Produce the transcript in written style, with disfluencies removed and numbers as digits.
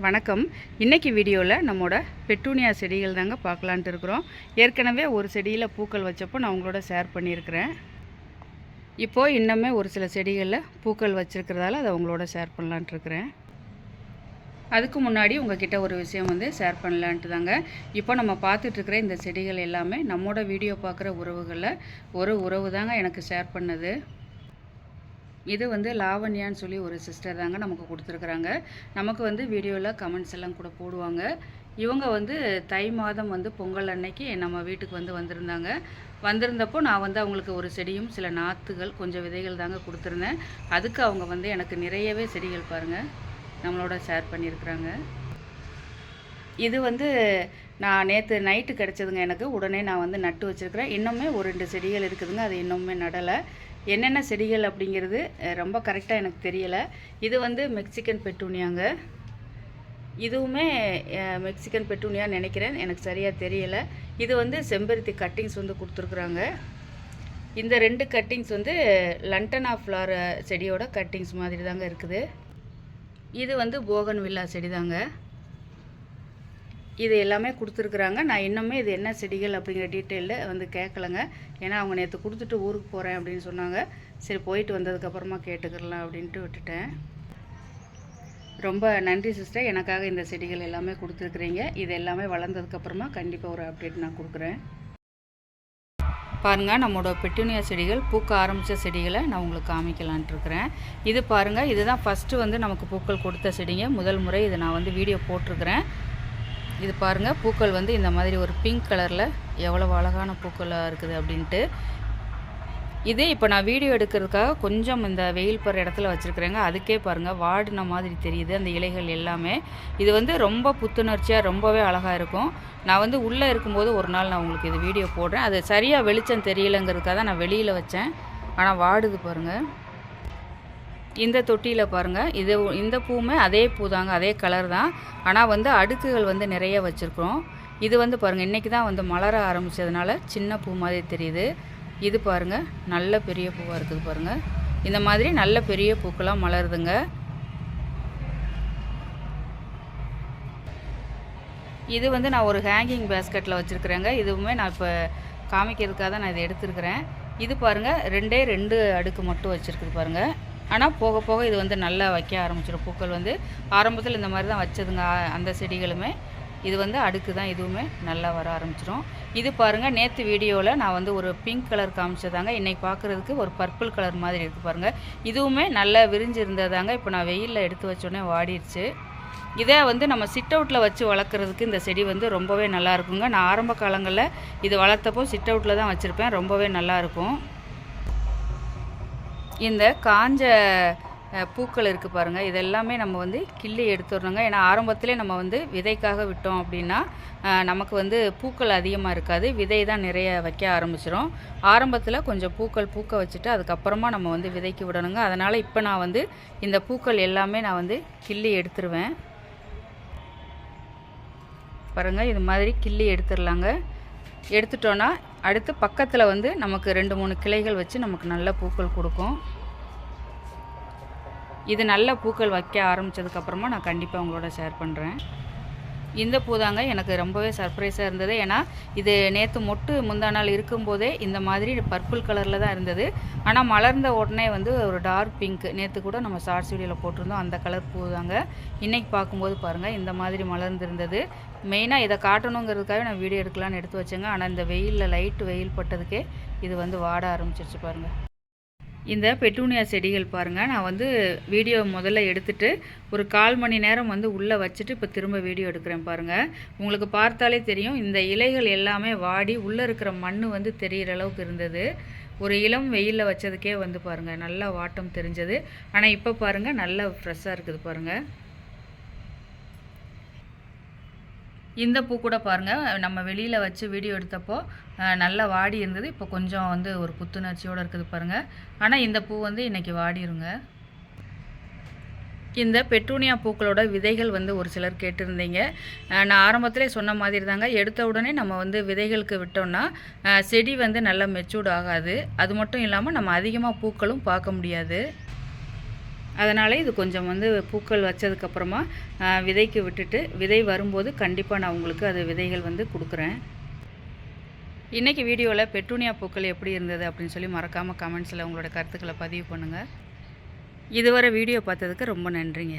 வணக்கம். இன்றைக்கி வீடியோவில் நம்மளோட பெட்டூனியா செடிகள் தாங்க பார்க்கலான்ட்டு இருக்கிறோம். ஏற்கனவே ஒரு செடியில் பூக்கள் வச்சப்போ நான் உங்களோட ஷேர் பண்ணியிருக்கிறேன். இப்போது இன்னுமே ஒரு சில செடிகளில் பூக்கள் வச்சுருக்கிறதால அதை உங்களோட ஷேர் பண்ணலான்ட்டு இருக்கிறேன். அதுக்கு முன்னாடி உங்ககிட்ட ஒரு விஷயம் ஷேர் பண்ணலான்ட்டு தாங்க. இப்போ நம்ம பார்த்துட்ருக்கிற இந்த செடிகள் எல்லாமே நம்மளோட வீடியோ பார்க்குற உறவுகளில் ஒரு உறவு தாங்க எனக்கு ஷேர் பண்ணது. இது லாவண்யான்னு சொல்லி ஒரு சிஸ்டர் தாங்க நமக்கு கொடுத்துருக்குறாங்க. நமக்கு வீடியோவில் கமெண்ட்ஸ் எல்லாம் கூட போடுவாங்க. இவங்க தை மாதம் பொங்கல் அன்னைக்கு நம்ம வீட்டுக்கு வந்திருந்தாங்க. வந்திருந்தப்போ நான் அவங்களுக்கு ஒரு செடியும் சில நாற்றுகள் கொஞ்சம் விதைகள் தாங்க கொடுத்துருந்தேன். அதுக்கு அவங்க எனக்கு நிறையவே செடிகள் பாருங்கள் நம்மளோட ஷேர் பண்ணியிருக்கிறாங்க. இது நான் நேற்று நைட்டு கிடச்சதுங்க எனக்கு. உடனே நான் நட்டு வச்சுருக்கிறேன். இன்னுமே ஒரு 2 செடிகள் இருக்குதுங்க. அது இன்னுமே நடலை. என்னென்ன செடிகள் அப்படிங்கிறது ரொம்ப கரெக்டாக எனக்கு தெரியலை. இது மெக்சிகன் பெட்டூனியாங்க. இதுவுமே மெக்சிகன் பெட்டூனியா நினைக்கிறேன், எனக்கு சரியாக தெரியலை. இது செம்பருத்தி கட்டிங்ஸ் கொடுத்துருக்குறாங்க. இந்த 2 கட்டிங்ஸ் லண்டன் ஆஃப் ஃப்ளவர் செடியோட கட்டிங்ஸ் மாதிரி தாங்க இருக்குது. இது போகன் வில்லா செடி தாங்க. இது எல்லாமே கொடுத்துருக்குறாங்க. நான் இன்னுமே இது என்ன செடிகள் அப்படிங்கிற டீட்டெயிலில் கேட்கலைங்க. ஏன்னா அவங்க நேற்று கொடுத்துட்டு ஊருக்கு போகிறேன் அப்படின்னு சொன்னாங்க. சரி போயிட்டு வந்ததுக்கப்புறமா கேட்டுக்கிறலாம் அப்படின்ட்டு விட்டுட்டேன். ரொம்ப நன்றி சிஸ்டர், எனக்காக இந்த செடிகள் எல்லாமே கொடுத்துருக்குறீங்க. இது எல்லாமே வளர்ந்ததுக்கப்புறமா கண்டிப்பாக ஒரு அப்டேட் நான் கொடுக்குறேன். பாருங்கள், நம்மளோட பெட்டூனியா செடிகள் பூக்க ஆரம்பித்த செடிகளை நான் உங்களுக்கு காமிக்கலான்ட்ருக்கிறேன். இது பாருங்கள், இதுதான் ஃபஸ்ட்டு நமக்கு பூக்கள் கொடுத்த செடிங்க. முதல் முறை இதை நான் வீடியோ போட்டிருக்கிறேன். இது பாருங்கள், பூக்கள் இந்த மாதிரி ஒரு பிங்க் கலரில் எவ்வளோ அழகான பூக்களாக இருக்குது அப்படின்ட்டு. இது இப்போ நான் வீடியோ எடுக்கிறதுக்காக கொஞ்சம் இந்த வெயில் படுற இடத்துல வச்சுருக்குறேங்க. அதுக்கே பாருங்கள் வாடின மாதிரி தெரியுது அந்த இலைகள் எல்லாமே. இது ரொம்ப புத்துணர்ச்சியாக ரொம்பவே அழகாக இருக்கும். நான் உள்ளே இருக்கும்போது ஒரு நாள் நான் உங்களுக்கு இது வீடியோ போடுறேன். அது சரியாக வெளிச்சம் தெரியலைங்கிறதுக்காக தான் நான் வெளியில் வச்சேன். ஆனால் வாடுது பாருங்கள். இந்த தொட்டியில் பாருங்கள், இந்த பூவுமே அதே பூ தாங்க, அதே கலர் தான். ஆனால் அடுக்குகள் நிறைய வச்சுருக்குறோம். இது பாருங்கள், இன்றைக்கி தான் மலர ஆரம்பித்ததுனால சின்ன பூ மாதிரி தெரியுது. இது பாருங்கள், நல்ல பெரிய பூவாக இருக்குது பாருங்கள். இந்த மாதிரி நல்ல பெரிய பூக்கெல்லாம் மலருதுங்க. இது நான் ஒரு ஹேங்கிங் பேஸ்கெட்டில் வச்சுருக்குறேங்க. இதுவுமே நான் இப்போ காமிக்கிறதுக்காக தான் நான் இதை எடுத்துருக்கிறேன். இது பாருங்கள், 2 அடுக்கு மட்டும் வச்சுருக்குது பாருங்கள். ஆனால் போக போக இது நல்லா வைக்க ஆரம்பிச்சிடும். பூக்கள் ஆரம்பத்தில் இந்த மாதிரி தான் வச்சதுங்க அந்த செடிகளுமே. இது அடுக்கு தான், இதுவுமே நல்லா வர ஆரம்பிச்சிடும். இது பாருங்கள், நேற்று வீடியோவில் நான் ஒரு பிங்க் கலர் காமிச்சதாங்க. இன்றைக்கி பார்க்குறதுக்கு ஒரு பர்பிள் கலர் மாதிரி இருக்குது பாருங்கள். இதுவுமே நல்லா விரிஞ்சு இருந்ததாங்க. இப்போ நான் வெயிலில் எடுத்து வச்சோடனே வாடிடுச்சு. இதை நம்ம சிட் அவுட்டில் வச்சு வளர்க்குறதுக்கு இந்த செடி ரொம்பவே நல்லா இருக்குங்க. நான் ஆரம்ப காலங்களில் இது வளர்த்தப்போ சிட் அவுட்டில் தான் வச்சுருப்பேன். ரொம்பவே நல்லாயிருக்கும். இந்த காஞ்ச பூக்கள் இருக்குது பாருங்கள், இதெல்லாமே நம்ம கிள்ளி எடுத்துடணுங்க. ஏன்னா ஆரம்பத்திலே நம்ம விதைக்காக விட்டோம் அப்படின்னா நமக்கு பூக்கள் அதிகமாக இருக்காது. விதை தான் நிறைய வைக்க ஆரம்பிச்சிடும். ஆரம்பத்தில் கொஞ்சம் பூக்கள் பூக்க வச்சுட்டு அதுக்கப்புறமா நம்ம விதைக்கு விடணுங்க. அதனால் இப்போ நான் இந்த பூக்கள் எல்லாமே நான் கிள்ளி எடுத்துருவேன். பாருங்கள், இது மாதிரி கிள்ளி எடுத்துடலாங்க. எடுத்துட்டோன்னா அடுத்து பக்கத்தில் நமக்கு 2-3 கிளைகள் வச்சு நமக்கு நல்ல பூக்கள் கொடுக்கும். இது நல்ல பூக்கள் வைக்க ஆரம்பித்ததுக்கப்புறமா நான் கண்டிப்பாக உங்களோட ஷேர் பண்ணுறேன். இந்த பூ தாங்க எனக்கு ரொம்பவே சர்ப்ரைஸாக இருந்தது. ஏன்னா இது நேற்று மொட்டு முந்தா நாள் இருக்கும்போதே இந்த மாதிரி பர்பிள் கலரில் தான் இருந்தது. ஆனால் மலர்ந்த உடனே ஒரு டார்க் பிங்க், நேற்று கூட நம்ம ஷார்ட்ஸ் வீடியோவில் போட்டிருந்தோம், அந்த கலர் பூ தாங்க. இன்றைக்கி பார்க்கும்போது பாருங்கள் இந்த மாதிரி மலர்ந்துருந்தது. மெயினாக இதை காட்டணுங்கிறதுக்காக நான் வீடியோ எடுக்கலான்னு எடுத்து வச்சேங்க. ஆனால் இந்த வெயிலில் லைட்டு வெயில் பட்டதுக்கே இது வாட ஆரம்பிச்சிருச்சு பாருங்கள். இந்த பெட்டூனியா செடிகள் பாருங்கள், நான் வீடியோ முதல்ல எடுத்துகிட்டு ஒரு 1/4 மணி நேரம் உள்ளே வச்சுட்டு இப்போ திரும்ப வீடியோ எடுக்கிறேன் பாருங்கள். உங்களுக்கு பார்த்தாலே தெரியும், இந்த இலைகள் எல்லாமே வாடி உள்ளே இருக்கிற மண் தெரிகிற அளவுக்கு இருந்தது. ஒரு இளம் வெயிலில் வச்சதுக்கே பாருங்கள் நல்லா வாட்டம் தெரிஞ்சது. ஆனால் இப்போ பாருங்கள் நல்லா ஃப்ரெஷ்ஷாக இருக்குது பாருங்கள். இந்த பூ கூட பாருங்கள், நம்ம வெளியில் வச்சு வீடியோ எடுத்தப்போ நல்லா வாடி இருந்தது. இப்போ கொஞ்சம் ஒரு புத்துணர்ச்சியோடு இருக்குது பாருங்கள். ஆனால் இந்த பூ இன்றைக்கி வாடிருங்க. இந்த பெட்டூனியா பூக்களோட விதைகள் ஒரு சிலர் கேட்டிருந்தீங்க. நான் ஆரம்பத்திலே சொன்ன மாதிரி தாங்க, எடுத்த உடனே நம்ம விதைகளுக்கு விட்டோம்னா செடி நல்லா மெச்சூர்ட் ஆகாது. அது மட்டும் இல்லாமல் நம்ம அதிகமாக பூக்களும் பார்க்க முடியாது. அதனால் இது கொஞ்சம் வந்து பூக்கள் வச்சதுக்கப்புறமா விதைக்கு விட்டுட்டு விதை வரும்போது கண்டிப்பாக நான் உங்களுக்கு அது விதைகள் வந்து கொடுக்குறேன். இன்றைக்கி வீடியோவில் பெட்டூனியா பூக்கள் எப்படி இருந்தது அப்படின்னு சொல்லி மறக்காமல் கமெண்ட்ஸில் உங்களோட கருத்துக்களை பதிவு பண்ணுங்கள். இதுவரை வீடியோ பார்த்ததுக்கு ரொம்ப நன்றிங்க.